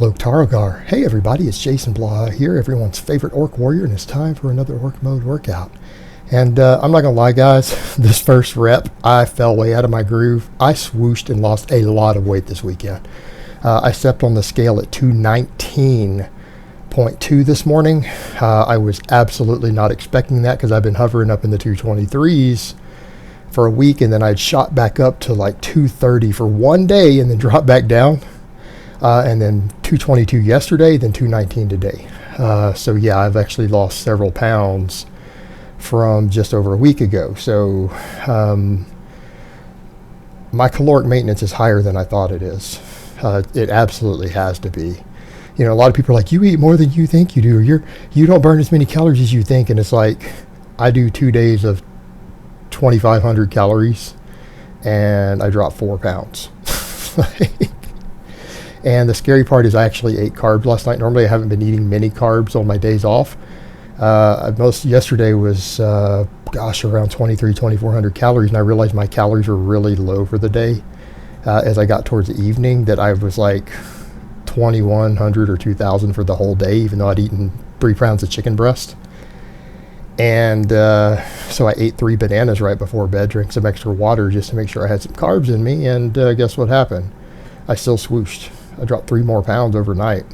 Loktarogar. Hey everybody, it's Jason Blah here, everyone's favorite Orc Warrior, and it's time for another Orc Mode workout. And I'm not gonna lie guys, this first rep, I fell way out of my groove. I swooshed and lost a lot of weight this weekend. I stepped on the scale at 219.2 this morning. I was absolutely not expecting that because I've been hovering up in the 223s for a week, and then I'd shot back up to like 230 for one day and then dropped back down. And then 222 yesterday, then 219 today. So yeah, I've actually lost several pounds from just over a week ago. So my caloric maintenance is higher than I thought it is. It absolutely has to be. You know, a lot of people are like, you eat more than you think you do, or you don't burn as many calories as you think. And it's like, I do 2 days of 2,500 calories and I dropped 4 pounds. And the scary part is I actually ate carbs last night. Normally I haven't been eating many carbs on my days off. Yesterday was, around 2,400 calories. And I realized my calories were really low for the day. As I got towards the evening, that I was like 2,100 or 2,000 for the whole day, even though I'd eaten 3 pounds of chicken breast. And so I ate 3 bananas right before bed, drank some extra water just to make sure I had some carbs in me. And guess what happened? I still swooshed. I dropped 3 more pounds overnight.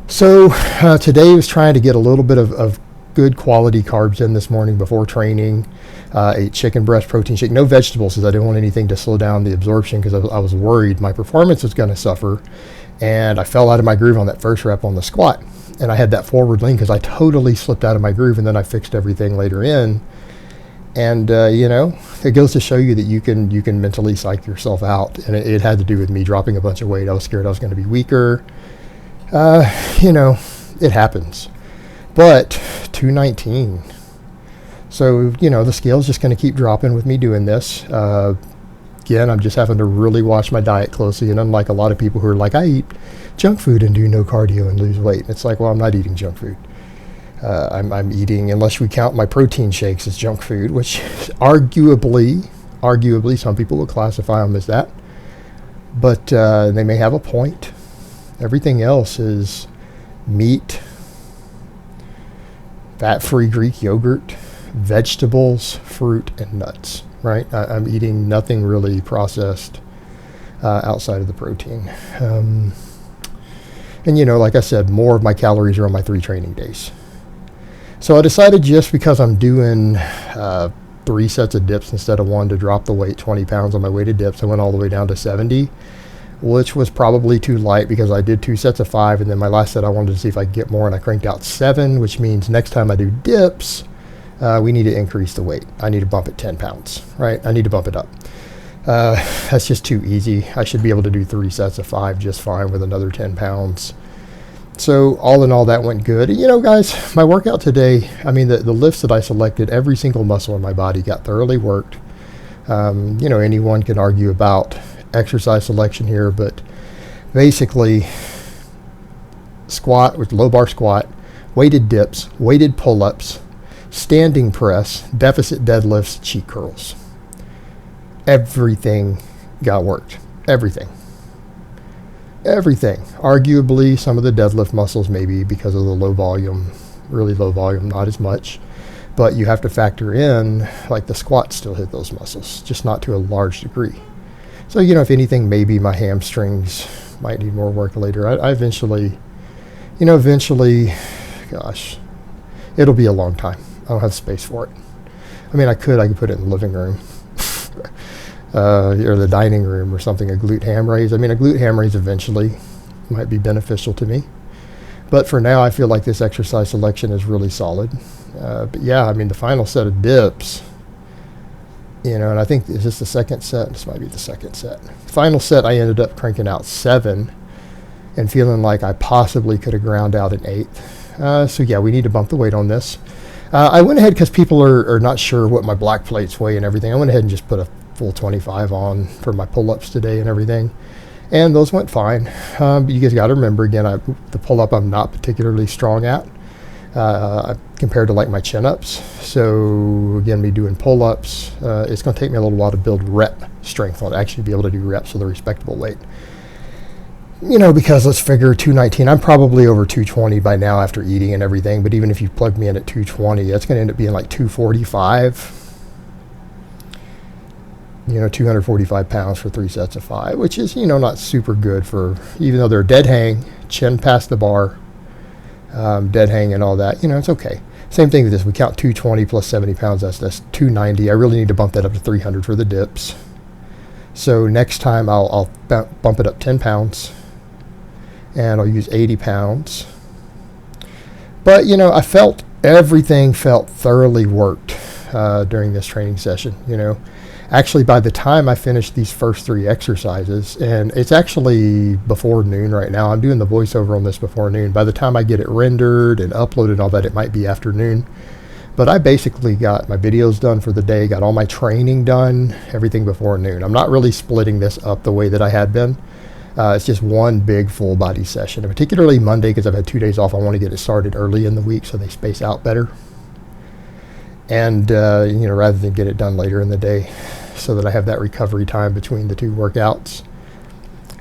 So today I was trying to get a little bit of good quality carbs in this morning before training. Ate chicken breast protein shake, no vegetables because I didn't want anything to slow down the absorption because I was worried my performance was going to suffer. And I fell out of my groove on that first rep on the squat. And I had that forward lean because I totally slipped out of my groove, and then I fixed everything later in. And you know, it goes to show you that you can mentally psych yourself out. And it had to do with me dropping a bunch of weight. I was scared I was going to be weaker. You know, it happens. But 219. So, you know, the scale's just going to keep dropping with me doing this. Again, I'm just having to really watch my diet closely. And unlike a lot of people who are like, I eat junk food and do no cardio and lose weight. And it's like, well, I'm not eating junk food. I'm eating, unless we count my protein shakes as junk food, which arguably some people will classify them as that. But they may have a point. Everything else is meat, fat-free Greek yogurt, vegetables, fruit, and nuts, right? I'm eating nothing really processed outside of the protein. And, you know, like I said, more of my calories are on my 3 training days. So I decided, just because I'm doing 3 sets of dips instead of 1, to drop the weight 20 pounds on my weighted dips. I went all the way down to 70, which was probably too light because I did 2 sets of 5. And then my last set, I wanted to see if I could get more, and I cranked out 7, which means next time I do dips, we need to increase the weight. I need to bump it 10 pounds, right? I need to bump it up. That's just too easy. I should be able to do 3 sets of 5 just fine with another 10 pounds. So all in all, that went good. You know, guys, my workout today, I mean, the lifts that I selected, every single muscle in my body got thoroughly worked. You know, anyone can argue about exercise selection here, but basically squat with low bar squat, weighted dips, weighted pull-ups, standing press, deficit deadlifts, cheat curls. Everything got worked. Everything. Arguably some of the deadlift muscles, maybe because of the low volume, really low volume, not as much. But you have to factor in, like, the squats still hit those muscles, just not to a large degree. So, you know, if anything, maybe my hamstrings might need more work later. I eventually, gosh, it'll be a long time. I don't have space for it. I mean, I could put it in the living room. Or the dining room or something, a glute ham raise. I mean, a glute ham raise eventually might be beneficial to me. But for now, I feel like this exercise selection is really solid. But yeah, I mean, the final set of dips, you know, and I think, is this the second set? This might be the second set. Final set, I ended up cranking out 7 and feeling like I possibly could have ground out an 8th. So yeah, we need to bump the weight on this. I went ahead, because people are not sure what my black plates weigh and everything. I went ahead and just put a full 25 on for my pull-ups today and everything, and those went fine. But you guys got to remember, again, the pull-up I'm not particularly strong at compared to like my chin-ups. So again, me doing pull-ups, it's going to take me a little while to build rep strength on, actually be able to do reps with a respectable weight. Because let's figure 219, I'm probably over 220 by now after eating and everything, but even if you plug me in at 220, that's going to end up being like 245. 245 pounds for 3 sets of 5, which is, not super good for, even though they're dead hang, chin past the bar, dead hang and all that, it's okay. Same thing with this. We count 220 plus 70 pounds, that's 290. I really need to bump that up to 300 for the dips. So next time I'll bump it up 10 pounds, and I'll use 80 pounds. But, I felt everything felt thoroughly worked during this training session, Actually, by the time I finished these first 3 exercises, and it's actually before noon right now. I'm doing the voiceover on this before noon. By the time I get it rendered and uploaded and all that, it might be afternoon. But I basically got my videos done for the day, got all my training done, everything before noon. I'm not really splitting this up the way that I had been. It's just one big full body session, and particularly Monday, because I've had 2 days off. I want to get it started early in the week so they space out better. And, rather than get it done later in the day, so that I have that recovery time between the 2 workouts.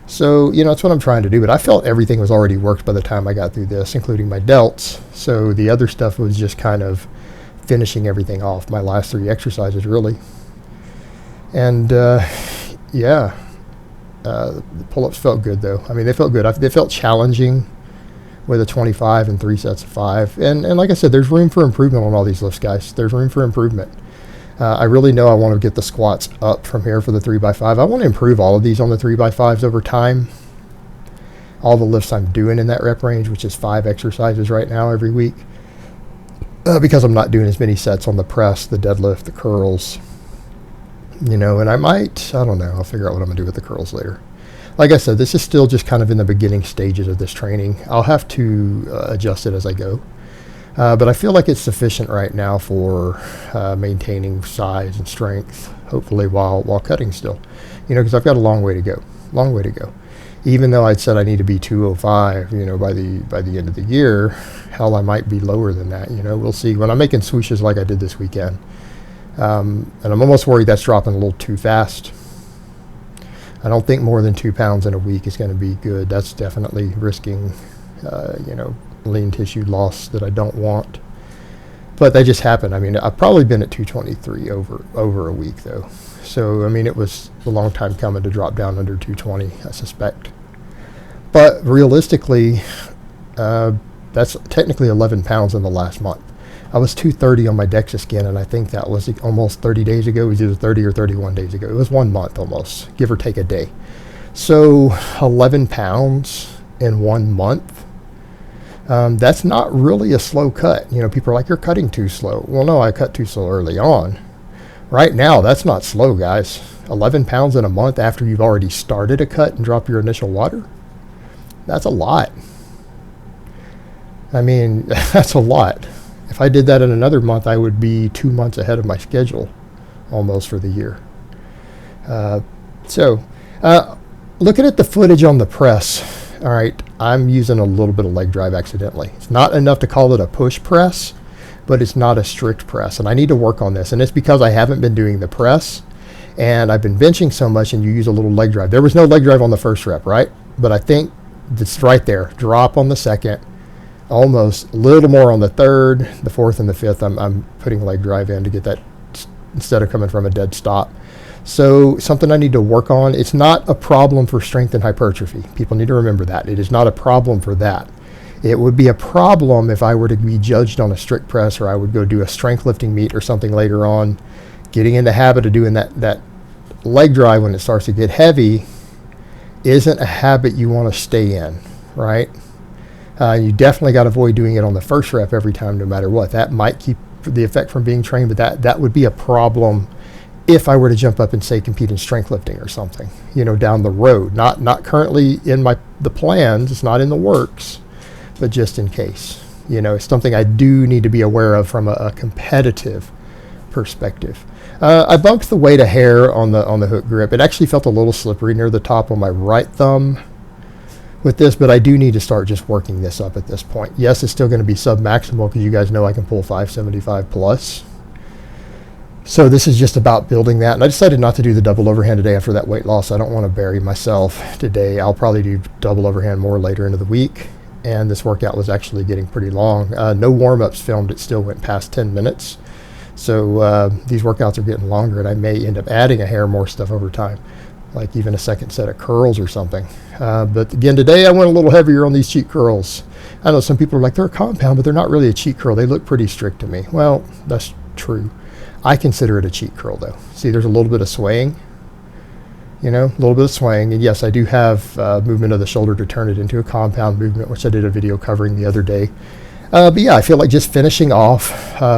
So, that's what I'm trying to do. But I felt everything was already worked by the time I got through this, including my delts. So the other stuff was just kind of finishing everything off, my last 3 exercises, really. And, the pull-ups felt good, though. I mean, they felt good. They felt challenging with a 25 and 3 sets of 5. And like I said, there's room for improvement on all these lifts, guys. There's room for improvement. I really know I want to get the squats up from here for the 3x5. I want to improve all of these on the 3x5s over time. All the lifts I'm doing in that rep range, which is 5 exercises right now every week. Because I'm not doing as many sets on the press, the deadlift, the curls. And I don't know. I'll figure out what I'm going to do with the curls later. Like I said, this is still just kind of in the beginning stages of this training. I'll have to adjust it as I go. But I feel like it's sufficient right now for maintaining size and strength, hopefully while cutting still. Because I've got a long way to go. Even though I'd said I need to be 205, by the end of the year, hell, I might be lower than that. We'll see. When I'm making swooshes like I did this weekend, and I'm almost worried that's dropping a little too fast. I don't think more than 2 pounds in a week is going to be good. That's definitely risking, lean tissue loss that I don't want. But that just happened. I mean, I've probably been at 223 over a week, though. So, it was a long time coming to drop down under 220, I suspect. But realistically, that's technically 11 pounds in the last month. I was 230 on my DEXA scan, and I think that was almost 30 days ago. It was either 30 or 31 days ago. It was 1 month almost, give or take a day. So 11 pounds in 1 month. That's not really a slow cut. People are like, you're cutting too slow. Well, no, I cut too slow early on. Right now, that's not slow, guys. 11 pounds in a month after you've already started a cut and dropped your initial water. That's a lot. That's a lot. If I did that in another month, I would be 2 months ahead of my schedule almost for the year. Looking at the footage on the press, all right, I'm using a little bit of leg drive accidentally. It's not enough to call it a push press, but it's not a strict press, and I need to work on this. And it's because I haven't been doing the press, and I've been benching so much, and you use a little leg drive. There was no leg drive on the first rep, right? But I think it's right there. Drop on the second, almost a little more on the third, the fourth, and the fifth. I'm putting leg drive in to get that instead of coming from a dead stop. So something I need to work on. It's not a problem for strength and hypertrophy. People need to remember that. It is not a problem for that. It would be a problem if I were to be judged on a strict press, or I would go do a strength lifting meet or something later on. Getting in the habit of doing that leg drive when it starts to get heavy isn't a habit you want to stay in, right? You definitely got to avoid doing it on the first rep every time, no matter what. That might keep the effect from being trained, but that would be a problem if I were to jump up and say compete in strength lifting or something, down the road. Not currently in the plans. It's not in the works, but just in case. It's something I do need to be aware of from a competitive perspective. I bumped the weight a hair on the hook grip. It actually felt a little slippery near the top on my right thumb with this, but I do need to start just working this up at this point. Yes, it's still going to be sub-maximal because you guys know I can pull 575 plus. So this is just about building that. And I decided not to do the double overhand today after that weight loss. I don't want to bury myself today. I'll probably do double overhand more later into the week. And this workout was actually getting pretty long. No warm-ups filmed. It still went past 10 minutes. So these workouts are getting longer, and I may end up adding a hair more stuff over time, like even a second set of curls or something. But again, today I went a little heavier on these cheek curls. I know some people are like, they're a compound, but they're not really a cheek curl. They look pretty strict to me. Well, that's true. I consider it a cheek curl, though. See, there's a little bit of swaying, a little bit of swaying. And yes, I do have movement of the shoulder to turn it into a compound movement, which I did a video covering the other day. But yeah, I feel like just finishing off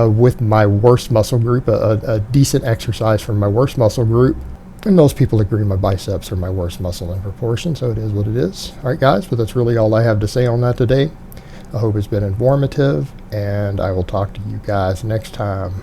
with my worst muscle group, a decent exercise from my worst muscle group. And most people agree my biceps are my worst muscle in proportion, so it is what it is. All right, guys, but that's really all I have to say on that today. I hope it's been informative, and I will talk to you guys next time.